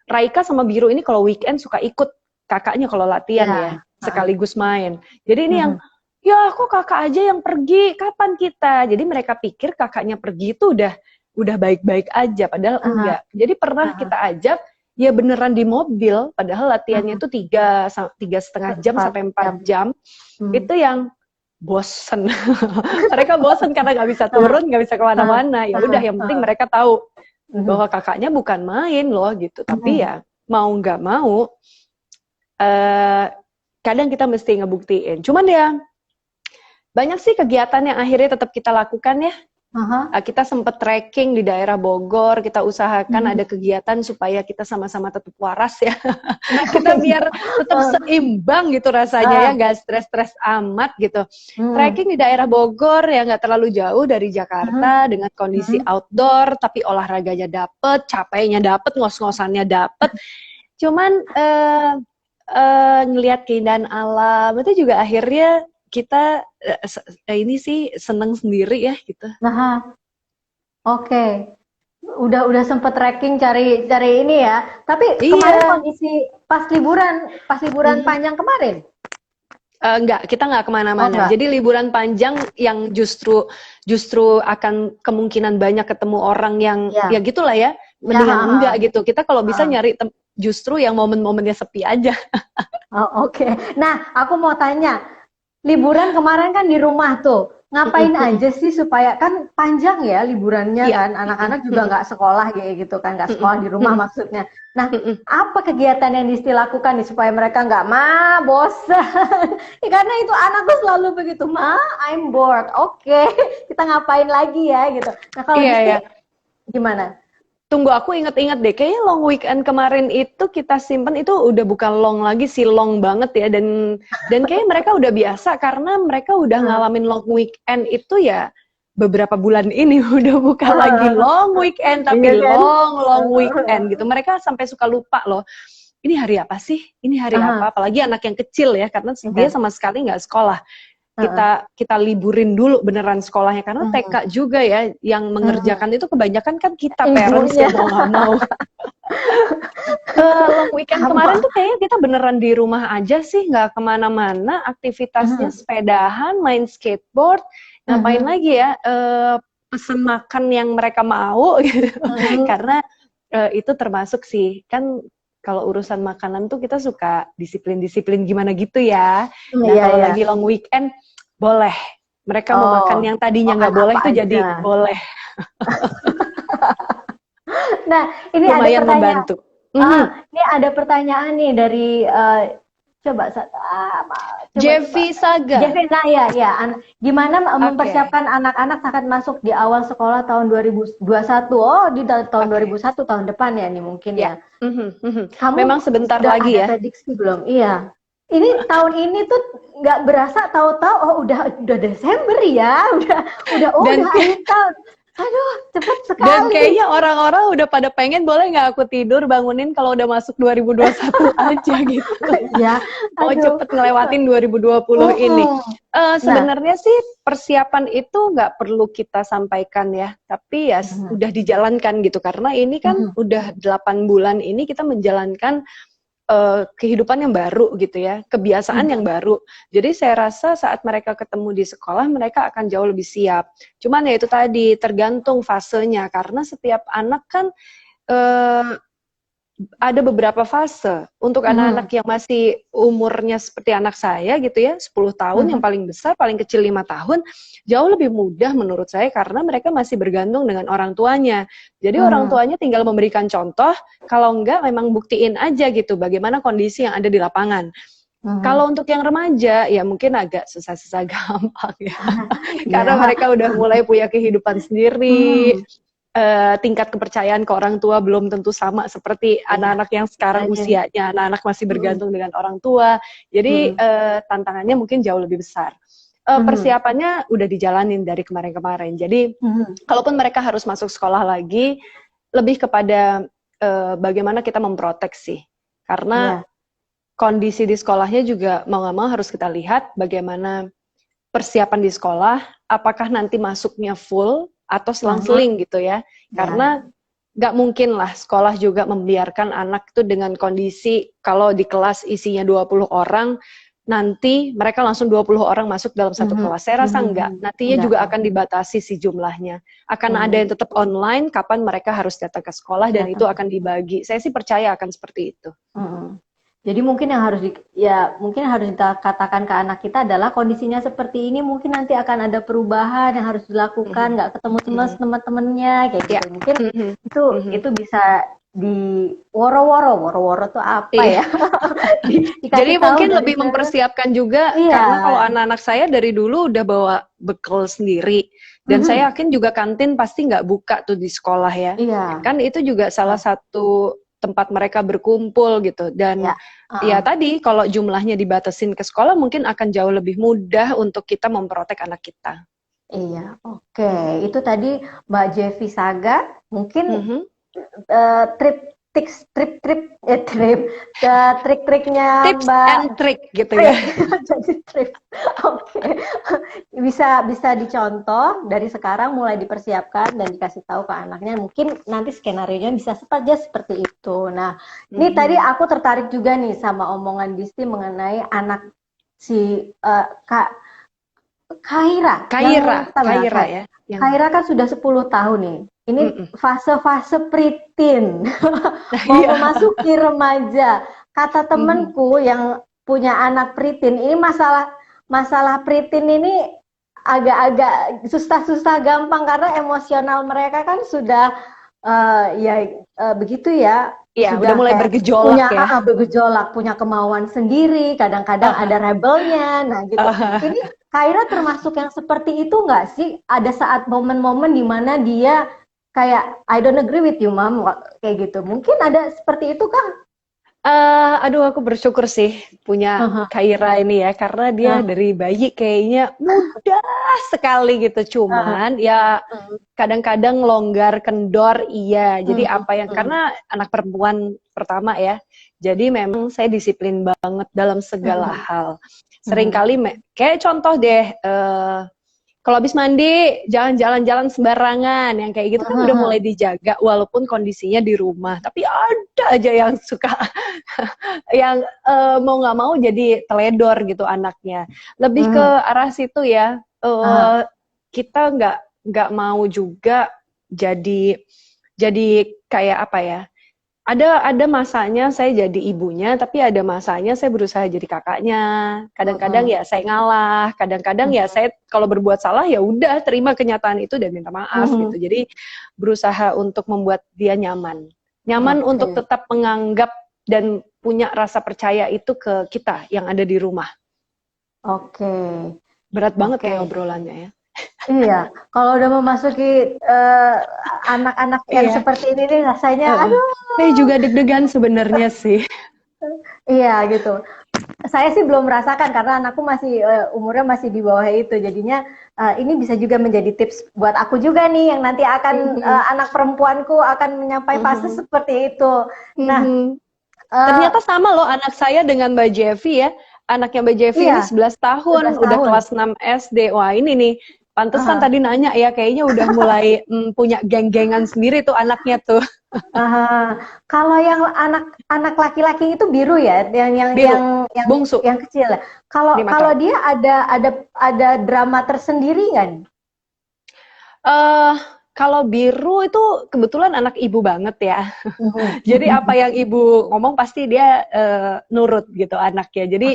Raika sama Biru ini kalau weekend suka ikut kakaknya kalau latihan ya, sekaligus main. Jadi ini yang, ya kok kakak aja yang pergi, kapan kita? Jadi mereka pikir kakaknya pergi itu udah baik-baik aja, padahal enggak. Jadi pernah kita ajak, ya beneran di mobil, padahal latihannya itu 3,5 jam sampai 4 jam. Itu yang bosen. Mereka bosen karena nggak bisa turun, nggak bisa kemana-mana. Ya udah, yang penting mereka tahu bahwa kakaknya bukan main loh gitu. Tapi ya mau nggak mau, kadang kita mesti ngebuktiin. Cuman ya banyak sih kegiatan yang akhirnya tetap kita lakukan ya. Kita sempat trekking di daerah Bogor, kita usahakan ada kegiatan supaya kita sama-sama tetap waras ya. Kita biar tetap seimbang gitu rasanya ya, nggak stres-stres amat gitu. Trekking di daerah Bogor ya nggak terlalu jauh dari Jakarta, dengan kondisi outdoor, tapi olahraganya dapet, capeknya dapet, ngos-ngosannya dapet. Cuman ngelihat keindahan alam itu juga akhirnya kita ini sih seneng sendiri ya gitu. Oke. Udah sempet trekking cari ini ya. Tapi kemarin kondisi pas liburan panjang kemarin? Enggak, kita nggak kemana-mana. Jadi liburan panjang yang justru akan kemungkinan banyak ketemu orang yang ya gitulah ya. Mendingan enggak gitu. Kita kalau bisa nyari justru yang momen-momennya sepi aja. Oke. Nah, aku mau tanya. Liburan kemarin kan di rumah tuh, ngapain aja sih supaya kan panjang ya liburannya kan, anak-anak juga nggak sekolah kayak gitu kan, nggak sekolah di rumah maksudnya. Nah, apa kegiatan yang dilakukan nih supaya mereka nggak bosan? Karena itu anak tuh selalu begitu, I'm bored. Oke, kita ngapain lagi ya gitu. Nah kalau gimana? Tunggu, aku inget-inget deh, kayaknya long weekend kemarin itu kita simpen itu udah bukan long lagi sih, long banget ya, dan kayaknya mereka udah biasa karena mereka udah ngalamin long weekend itu ya beberapa bulan ini, udah bukan lagi long weekend tapi long weekend gitu. Mereka sampai suka lupa loh, ini hari apa sih? Ini hari apa? Apalagi anak yang kecil ya, karena dia sama sekali nggak sekolah. Kita liburin dulu beneran sekolahnya karena TK juga ya yang mengerjakan itu kebanyakan kan kita parents ya mau nggak mau. Long weekend kemarin tuh kayaknya kita beneran di rumah aja sih, nggak kemana-mana, aktivitasnya sepedahan, main skateboard, ngapain lagi ya, pesen makan yang mereka mau gitu. Karena itu termasuk sih kan. Kalau urusan makanan tuh kita suka disiplin-disiplin gimana gitu ya. Nah kalau lagi long weekend, boleh. Mereka mau makan yang tadinya nggak boleh tuh jadi boleh. Nah ini lumayan ada pertanyaan. Membantu. Ini ada pertanyaan nih dari Jeffy Saga. Jeffy, nah ya. Gimana mempersiapkan anak-anak saat masuk di awal sekolah tahun 2021? Oh, di tahun 2001 tahun depan ya nih mungkin ya. Kamu memang sebentar lagi ya. Prediksi belum? Iya. Ini tahun ini tuh nggak berasa, tahu-tahu udah Desember ya, udah akhir tahun. Aduh, cepet sekali. Dan kayaknya orang-orang udah pada pengen, boleh nggak aku tidur bangunin kalau udah masuk 2021 aja gitu. Ya, mau cepet ngelewatin 2020 ini. Sebenarnya sih persiapan itu nggak perlu kita sampaikan ya, tapi ya udah dijalankan gitu. Karena ini kan udah 8 bulan ini kita menjalankan kehidupan yang baru gitu ya, kebiasaan yang baru. Jadi saya rasa saat mereka ketemu di sekolah, mereka akan jauh lebih siap. Cuman ya itu tadi, tergantung fasenya, karena setiap anak kan ada beberapa fase. Untuk anak-anak yang masih umurnya seperti anak saya gitu ya, 10 tahun, yang paling besar, paling kecil 5 tahun, jauh lebih mudah menurut saya karena mereka masih bergantung dengan orang tuanya. Jadi orang tuanya tinggal memberikan contoh, kalau enggak memang buktiin aja gitu bagaimana kondisi yang ada di lapangan. Kalau untuk yang remaja, ya mungkin agak susah-susah gampang ya. Karena mereka udah mulai punya kehidupan sendiri, tingkat kepercayaan ke orang tua belum tentu sama seperti anak-anak yang sekarang usianya, anak-anak masih bergantung dengan orang tua. Jadi tantangannya mungkin jauh lebih besar. Persiapannya udah dijalanin dari kemarin-kemarin. Jadi kalaupun mereka harus masuk sekolah lagi, lebih kepada bagaimana kita memproteksi. Karena kondisi di sekolahnya juga mau nggak mau harus kita lihat bagaimana persiapan di sekolah, apakah nanti masuknya full atau selang-seling gitu ya. Karena nggak mungkin lah sekolah juga membiarkan anak itu dengan kondisi kalau di kelas isinya 20 orang, nanti mereka langsung 20 orang masuk dalam satu kelas. Saya rasa enggak. Nantinya juga akan dibatasi si jumlahnya. Akan ada yang tetap online, kapan mereka harus datang ke sekolah dan itu akan dibagi. Saya sih percaya akan seperti itu. Jadi mungkin yang harus mungkin harus kita katakan ke anak kita adalah kondisinya seperti ini, mungkin nanti akan ada perubahan yang harus dilakukan, nggak ketemu teman-temannya kayak gitu. Mungkin itu bisa di woro-woro tuh apa ya? Jadi mungkin lebih mempersiapkan juga karena kalau anak-anak saya dari dulu udah bawa bekal sendiri dan saya yakin juga kantin pasti nggak buka tuh di sekolah ya. Kan itu juga salah satu tempat mereka berkumpul gitu dan ya tadi kalau jumlahnya dibatasin ke sekolah mungkin akan jauh lebih mudah untuk kita memprotek anak kita. Iya, oke. Itu tadi Mbak Jeffy Saga mungkin trik-triknya tips Mbak and trick gitu ya. Jadi trip. Oke. Bisa dicontoh dari sekarang mulai dipersiapkan dan dikasih tahu ke anaknya. Mungkin nanti skenario-nya bisa seperti itu. Nah, ini tadi aku tertarik juga nih sama omongan Disti mengenai anak si Kaira ya. Kaira kan sudah 10 tahun nih. Ini fase-fase preteen, mau memasuki remaja. Kata temenku yang punya anak preteen, ini masalah preteen ini agak-agak susah-susah gampang karena emosional mereka kan sudah begitu ya. Iya, udah mulai bergejolak bergejolak, punya kemauan sendiri, kadang-kadang ada rebelnya. Nah, gitu. Ini Kaira termasuk yang seperti itu nggak sih? Ada saat momen-momen di mana dia kayak I don't agree with you, Mom, kayak gitu. Mungkin ada seperti itu kan? Aduh, aku bersyukur sih punya Kaira ini ya, karena dia dari bayi kayaknya mudah sekali gitu. Cuman ya kadang-kadang longgar, kendor, iya. Jadi karena anak perempuan pertama ya, jadi memang saya disiplin banget dalam segala hal. Seringkali kayak contoh deh, kalau habis mandi jangan jalan-jalan sembarangan, yang kayak gitu kan udah mulai dijaga walaupun kondisinya di rumah. Tapi ada aja yang suka yang mau nggak mau jadi teledor gitu anaknya. Lebih ke arah situ ya. Kita nggak mau juga jadi kayak apa ya? Ada masanya saya jadi ibunya, tapi ada masanya saya berusaha jadi kakaknya. Kadang-kadang ya saya ngalah, kadang-kadang ya saya kalau berbuat salah ya udah terima kenyataan itu dan minta maaf gitu. Jadi berusaha untuk membuat dia nyaman untuk tetap menganggap dan punya rasa percaya itu ke kita yang ada di rumah. Berat banget kayak obrolannya ya. Iya, kalau udah memasuki anak-anak yang seperti ini nih rasanya aduh. Saya juga deg-degan sebenarnya sih. Iya gitu. Saya sih belum merasakan karena anakku masih umurnya masih di bawah itu. Jadinya ini bisa juga menjadi tips buat aku juga nih yang nanti akan anak perempuanku akan menyampai fase seperti itu. Nah, ternyata sama loh anak saya dengan Mbak Jeffy ya. Anaknya Mbak Jeffy ini 11 tahun, udah kelas 6 SD. Wah ini nih, Pantesan tadi nanya ya, kayaknya udah mulai punya geng-gengan sendiri tuh anaknya tuh. Kalau yang anak laki-laki itu biru ya, Biru, bungsu. yang kecil. Kalau dia ada drama tersendiri kan? Kalau biru itu kebetulan anak ibu banget ya. Jadi apa yang ibu ngomong pasti dia nurut gitu anaknya. Jadi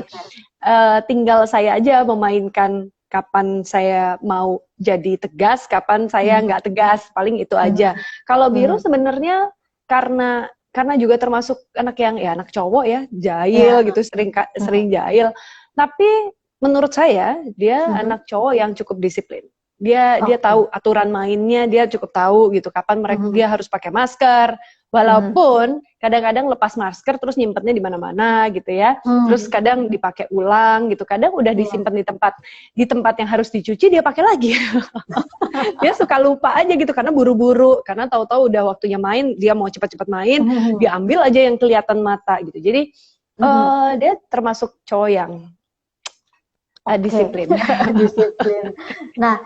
tinggal saya aja memainkan kapan saya mau jadi tegas, kapan saya nggak tegas, paling itu aja. Kalau biru sebenarnya karena juga termasuk anak yang ya anak cowok ya, jahil gitu, sering jahil. Tapi menurut saya dia anak cowok yang cukup disiplin. Dia tahu aturan mainnya, dia cukup tahu gitu kapan dia harus pakai masker. Walaupun kadang-kadang lepas masker terus nyimpennya di mana-mana gitu ya. Terus kadang dipakai ulang gitu. Kadang udah disimpan di tempat yang harus dicuci dia pakai lagi. Dia suka lupa aja gitu karena buru-buru, karena tahu-tahu udah waktunya main, dia mau cepat-cepat main, dia ambil aja yang kelihatan mata gitu. Jadi dia termasuk cowok yang disiplin. Disiplin. Nah,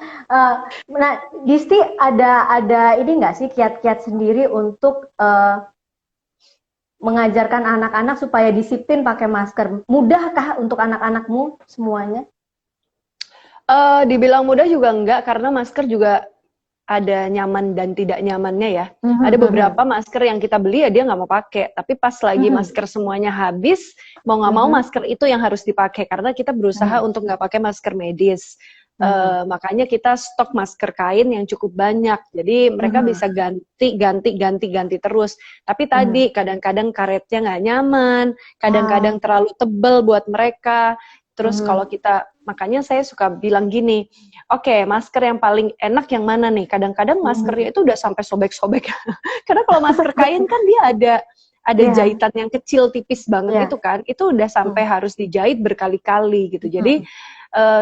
Disti ada ini nggak sih kiat-kiat sendiri untuk mengajarkan anak-anak supaya disiplin pakai masker? Mudahkah untuk anak-anakmu semuanya? Dibilang mudah juga enggak, karena masker juga ada nyaman dan tidak nyamannya ya. Ada beberapa masker yang kita beli ya dia nggak mau pakai, tapi pas lagi masker semuanya habis, mau nggak mau masker itu yang harus dipakai karena kita berusaha untuk nggak pakai masker medis. Makanya kita stok masker kain yang cukup banyak, jadi mereka bisa ganti terus. Tapi tadi kadang-kadang karetnya nggak nyaman, kadang-kadang terlalu tebal buat mereka. Terus kalau kita, makanya saya suka bilang gini, oke, masker yang paling enak yang mana nih? Kadang-kadang maskernya itu udah sampai sobek-sobek. Karena kalau masker kain kan dia ada jahitan yang kecil tipis banget itu kan, itu udah sampai harus dijahit berkali-kali gitu. Jadi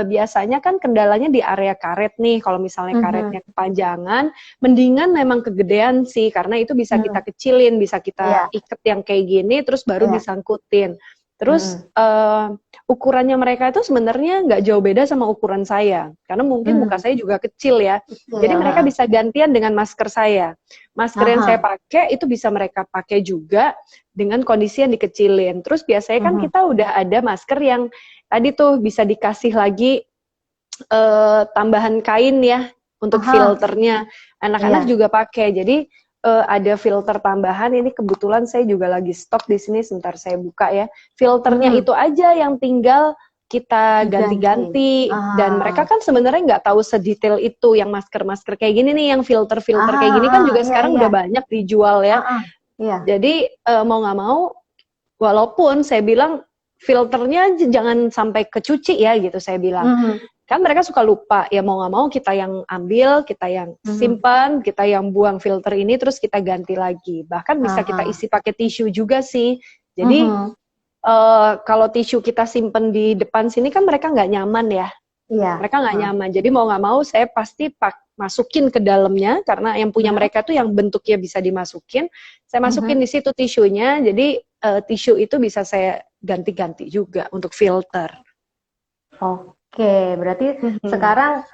biasanya kan kendalanya di area karet nih. Kalau misalnya karetnya kepanjangan, mendingan memang kegedean sih, karena itu bisa kita kecilin, bisa kita iket yang kayak gini, terus baru disangkutin. Terus ukurannya mereka itu sebenarnya nggak jauh beda sama ukuran saya, karena mungkin muka saya juga kecil ya. Jadi mereka bisa gantian dengan masker saya. Masker yang saya pakai itu bisa mereka pakai juga dengan kondisi yang dikecilin. Terus biasanya kan kita udah ada masker yang tadi tuh bisa dikasih lagi tambahan kain ya untuk filternya. Anak-anak juga pakai. Jadi ada filter tambahan, ini kebetulan saya juga lagi stok di sini, sebentar saya buka ya. Filternya itu aja yang tinggal kita ganti-ganti, dan mereka kan sebenarnya nggak tahu sedetail itu. Yang masker-masker kayak gini nih, yang filter-filter kayak gini kan juga sekarang udah banyak dijual ya. Jadi mau nggak mau, walaupun saya bilang filternya jangan sampai kecuci ya gitu, saya bilang. Kan mereka suka lupa, ya mau nggak mau kita yang ambil, kita yang simpan, kita yang buang filter ini, terus kita ganti lagi. Bahkan bisa kita isi pakai tisu juga sih. Jadi kalau tisu kita simpen di depan sini kan mereka nggak nyaman ya. Mereka nggak nyaman. Jadi mau nggak mau saya pasti masukin ke dalamnya, karena yang punya mereka tuh yang bentuknya bisa dimasukin. Saya masukin di situ tisunya, jadi tisu itu bisa saya ganti-ganti juga untuk filter. Oke, berarti sekarang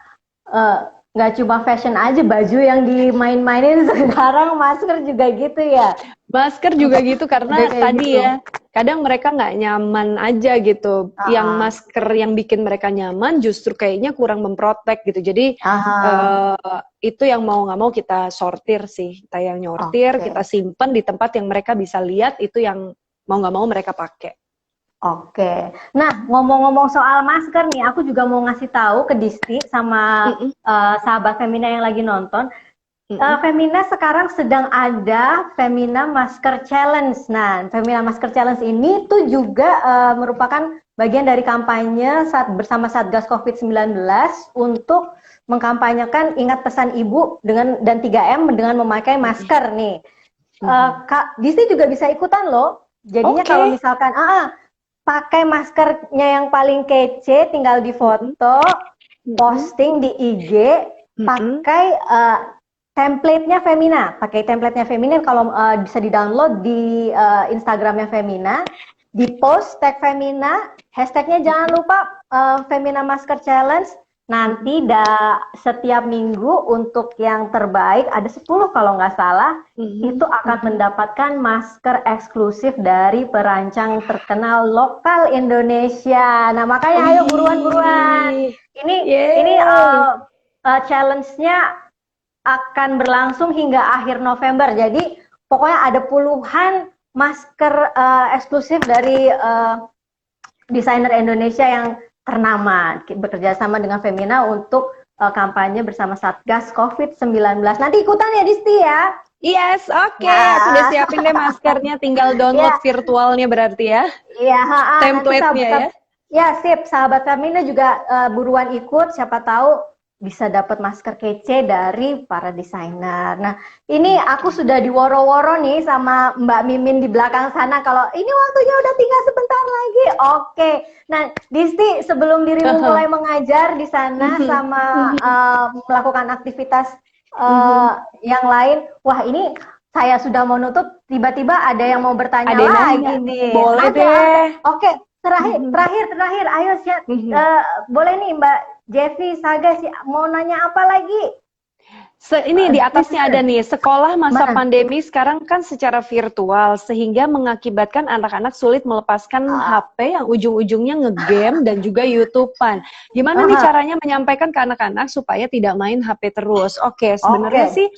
nggak cuma fashion aja baju yang dimain-mainin, sekarang masker juga gitu ya? Masker juga gitu, karena tadi ya, kadang mereka nggak nyaman aja gitu. Yang masker yang bikin mereka nyaman justru kayaknya kurang memprotek gitu. Jadi itu yang mau nggak mau kita sortir sih, kita yang nyortir, kita simpen di tempat yang mereka bisa lihat, itu yang mau nggak mau mereka pakai. Oke, nah ngomong-ngomong soal masker nih, aku juga mau ngasih tahu ke Disti sama sahabat Femina yang lagi nonton. Femina sekarang sedang ada Femina Masker Challenge. Nah, Femina Masker Challenge ini tuh juga merupakan bagian dari kampanye bersama Satgas COVID-19 untuk mengkampanyekan ingat pesan ibu dan 3M dengan memakai masker nih. Kak Disti juga bisa ikutan loh. Jadinya kalau misalkan pakai maskernya yang paling kece, tinggal difoto, posting di IG, pakai template-nya Femina. Pakai template-nya Femina, kalau bisa di-download di Instagramnya Femina, di post tag Femina, hashtagnya jangan lupa Femina Masker Challenge, nanti setiap minggu untuk yang terbaik ada 10 kalau nggak salah itu akan mendapatkan masker eksklusif dari perancang terkenal lokal Indonesia. Nah makanya ayo buruan-buruan. Ini challenge-nya akan berlangsung hingga akhir November. Jadi pokoknya ada puluhan masker eksklusif dari desainer Indonesia yang ternama bekerja sama dengan Femina untuk kampanye bersama Satgas COVID-19. Nanti ikutan ya Disti ya. Yes, oke. Sudah siapin deh maskernya, tinggal download virtualnya berarti ya. Iya, template-nya ya. Ya, sip. Sahabat Femina juga buruan ikut, siapa tahu bisa dapat masker kece dari para desainer. Nah, ini aku sudah diworo-woro nih sama Mbak Mimin di belakang sana. Kalau ini waktunya udah tinggal sebentar lagi. Oke. Nah, Disti, sebelum dirimu mulai mengajar di sana sama melakukan aktivitas yang lain, wah ini saya sudah mau nutup, tiba-tiba ada yang mau bertanya lagi nih. Boleh deh. Oke. Terakhir, ayo boleh nih Mbak Jeffy, Saga sih mau nanya apa lagi? Ini di atasnya ada nih, sekolah masa pandemi sekarang kan secara virtual sehingga mengakibatkan anak-anak sulit melepaskan HP yang ujung-ujungnya ngegame dan juga YouTubean. Gimana nih caranya menyampaikan ke anak-anak supaya tidak main HP terus? Oke, sebenarnya sih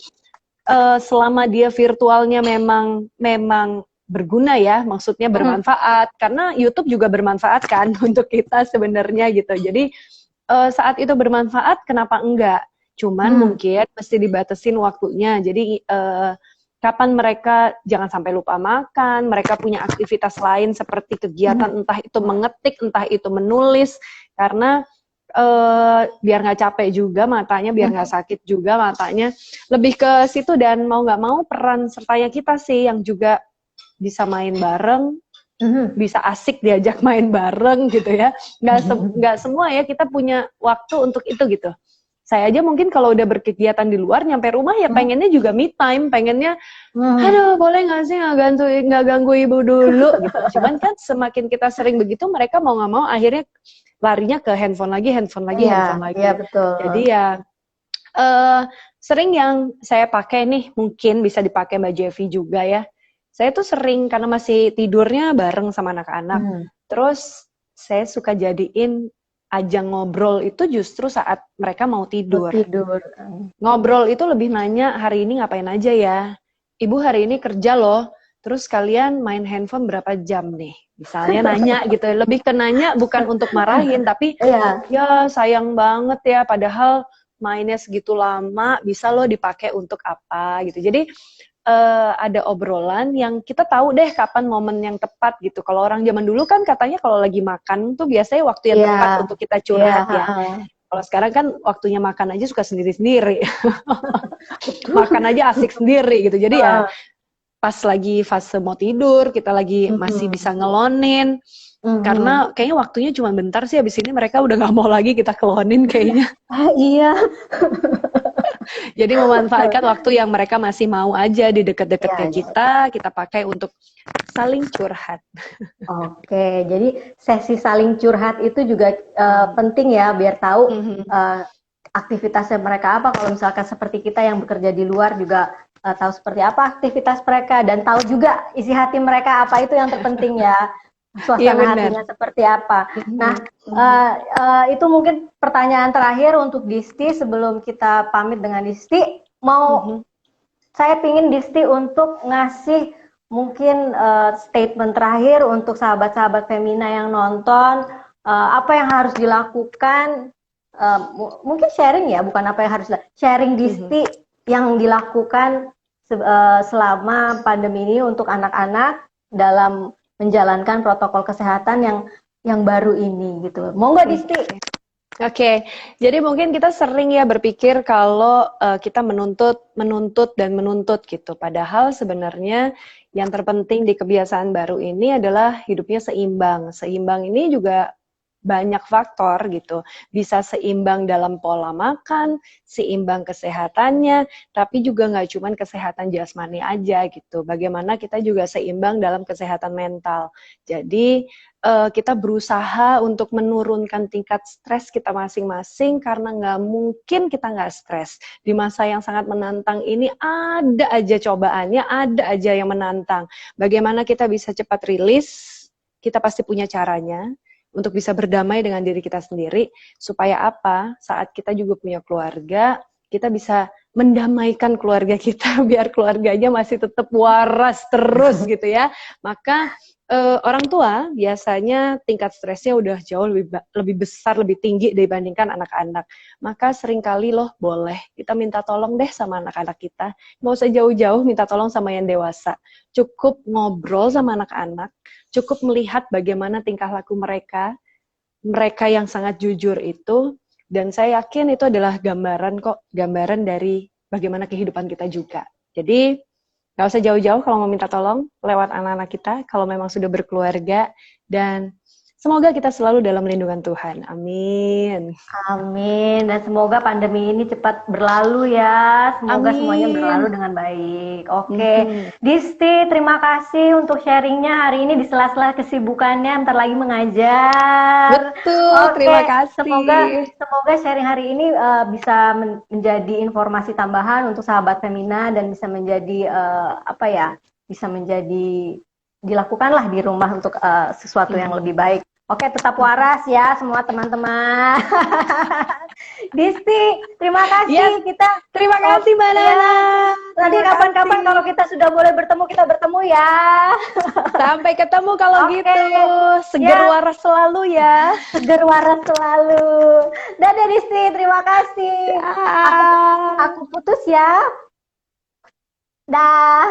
selama dia virtualnya memang berguna ya, maksudnya bermanfaat, karena YouTube juga bermanfaat kan untuk kita sebenarnya gitu. Jadi saat itu bermanfaat, kenapa enggak? Cuman mungkin mesti dibatasin waktunya. Jadi kapan mereka jangan sampai lupa makan, mereka punya aktivitas lain seperti kegiatan entah itu mengetik, entah itu menulis, karena biar nggak capek juga matanya, biar nggak sakit juga matanya. Lebih ke situ, dan mau nggak mau peran sertanya kita sih yang juga bisa main bareng, bisa asik diajak main bareng gitu ya. Nggak semua ya kita punya waktu untuk itu gitu. Saya aja mungkin kalau udah berkegiatan di luar, nyampe rumah ya pengennya juga me time, pengennya, aduh boleh nggak sih nggak ganggu ibu dulu gitu. Cuman kan semakin kita sering begitu, mereka mau nggak mau akhirnya larinya ke handphone lagi. Iya betul. Jadi ya sering yang saya pakai nih, mungkin bisa dipakai Mbak Jeffy juga ya. Saya tuh sering, karena masih tidurnya bareng sama anak-anak, terus saya suka jadiin ajang ngobrol itu justru saat mereka mau tidur. Ngobrol itu lebih nanya, hari ini ngapain aja ya? Ibu hari ini kerja loh, terus kalian main handphone berapa jam nih? Misalnya nanya gitu, lebih ke nanya bukan untuk marahin, tapi ya sayang banget ya, padahal mainnya segitu lama, bisa loh dipakai untuk apa gitu. Jadi ada obrolan yang kita tahu deh kapan momen yang tepat gitu. Kalau orang zaman dulu kan katanya kalau lagi makan tuh biasanya waktu yang tepat untuk kita curhat ya. Kalau sekarang kan waktunya makan aja suka sendiri-sendiri. Makan aja asik sendiri gitu. Jadi ya pas lagi fase mau tidur, kita lagi masih bisa ngelonin. Karena kayaknya waktunya cuma bentar sih, habis ini mereka udah nggak mau lagi kita kelonin kayaknya. Iya. Jadi memanfaatkan waktu yang mereka masih mau aja di deket-deketnya kita pakai untuk saling curhat. Oke, jadi sesi saling curhat itu juga penting ya, biar tahu aktivitasnya mereka apa. Kalau misalkan seperti kita yang bekerja di luar juga tahu seperti apa aktivitas mereka, dan tahu juga isi hati mereka apa, itu yang terpenting ya. Suasana hatinya seperti apa. Nah, itu mungkin pertanyaan terakhir untuk Disti sebelum kita pamit dengan Disti. Saya pingin Disti untuk ngasih mungkin statement terakhir untuk sahabat-sahabat Femina yang nonton, apa yang harus dilakukan, mungkin sharing ya, bukan apa yang harus sharing Disti yang dilakukan selama pandemi ini untuk anak-anak dalam menjalankan protokol kesehatan yang baru ini gitu. Monggo Disti. Oke, jadi mungkin kita sering ya berpikir kalau kita menuntut gitu. Padahal sebenarnya yang terpenting di kebiasaan baru ini adalah hidupnya seimbang. Seimbang ini juga banyak faktor gitu. Bisa seimbang dalam pola makan, seimbang kesehatannya, tapi juga nggak cuma kesehatan jasmani aja gitu. Bagaimana kita juga seimbang dalam kesehatan mental. Jadi kita berusaha untuk menurunkan tingkat stres kita masing-masing karena nggak mungkin kita nggak stres. Di masa yang sangat menantang ini ada aja cobaannya, ada aja yang menantang. Bagaimana kita bisa cepat rilis, kita pasti punya caranya untuk bisa berdamai dengan diri kita sendiri, supaya apa? Saat kita juga punya keluarga, kita bisa mendamaikan keluarga kita biar keluarganya masih tetap waras terus gitu ya. Maka orang tua biasanya tingkat stresnya udah jauh lebih besar, lebih tinggi dibandingkan anak-anak. Maka seringkali loh boleh kita minta tolong deh sama anak-anak kita. Nggak usah jauh-jauh minta tolong sama yang dewasa. Cukup ngobrol sama anak-anak, cukup melihat bagaimana tingkah laku mereka, mereka yang sangat jujur itu, dan saya yakin itu adalah gambaran dari bagaimana kehidupan kita juga. Jadi nggak usah jauh-jauh kalau mau minta tolong lewat anak-anak kita, kalau memang sudah berkeluarga, dan semoga kita selalu dalam lindungan Tuhan. Amin. Amin. Dan semoga pandemi ini cepat berlalu ya. Semoga semuanya berlalu Amin. dengan baik. Oke. Disti, terima kasih untuk sharingnya hari ini di sela-sela kesibukannya. Bentar lagi mengajar. Betul, Oke. terima kasih. Semoga sharing hari ini bisa menjadi informasi tambahan untuk sahabat Femina dan bisa menjadi bisa menjadi dilakukanlah di rumah untuk sesuatu yang lebih baik. Oke, tetap waras ya semua teman-teman. Disti, terima kasih. Terima kasih Mbak Nana. Nanti kapan-kapan kalau kita sudah boleh bertemu, kita bertemu ya. Sampai ketemu kalau gitu. Seger waras selalu ya. Seger waras selalu. Dadah Disti, terima kasih. Aku putus ya. Dah.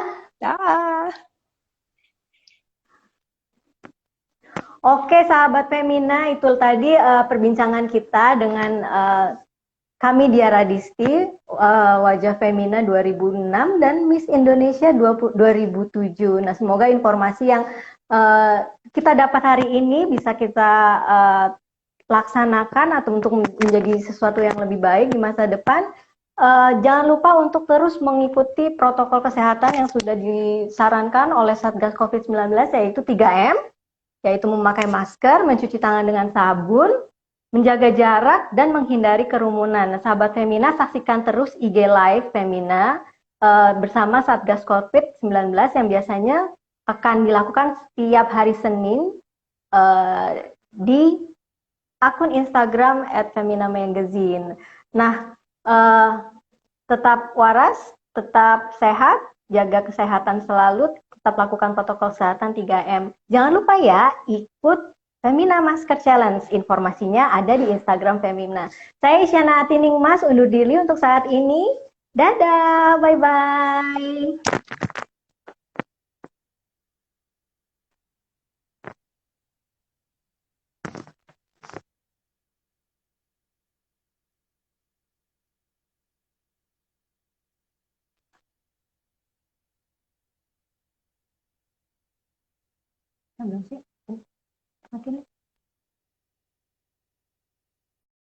Oke, sahabat Femina, itu tadi perbincangan kita dengan kami Diara Disti, wajah Femina 2006 dan Miss Indonesia 2007. Nah, semoga informasi yang kita dapat hari ini bisa kita laksanakan atau untuk menjadi sesuatu yang lebih baik di masa depan. Jangan lupa untuk terus mengikuti protokol kesehatan yang sudah disarankan oleh Satgas COVID-19, yaitu 3M. Yaitu memakai masker, mencuci tangan dengan sabun, menjaga jarak, dan menghindari kerumunan. Nah, sahabat Femina, saksikan terus IG Live Femina bersama Satgas COVID-19 yang biasanya akan dilakukan setiap hari Senin di akun Instagram @feminamagazine. Nah, tetap waras, tetap sehat, jaga kesehatan selalu, tetap lakukan protokol kesehatan 3M. Jangan lupa ya, ikut Femina Masker Challenge. Informasinya ada di Instagram Femina. Saya Isyana Tiningmas, undur diri untuk saat ini. Dadah, bye-bye. Belum sih? Makin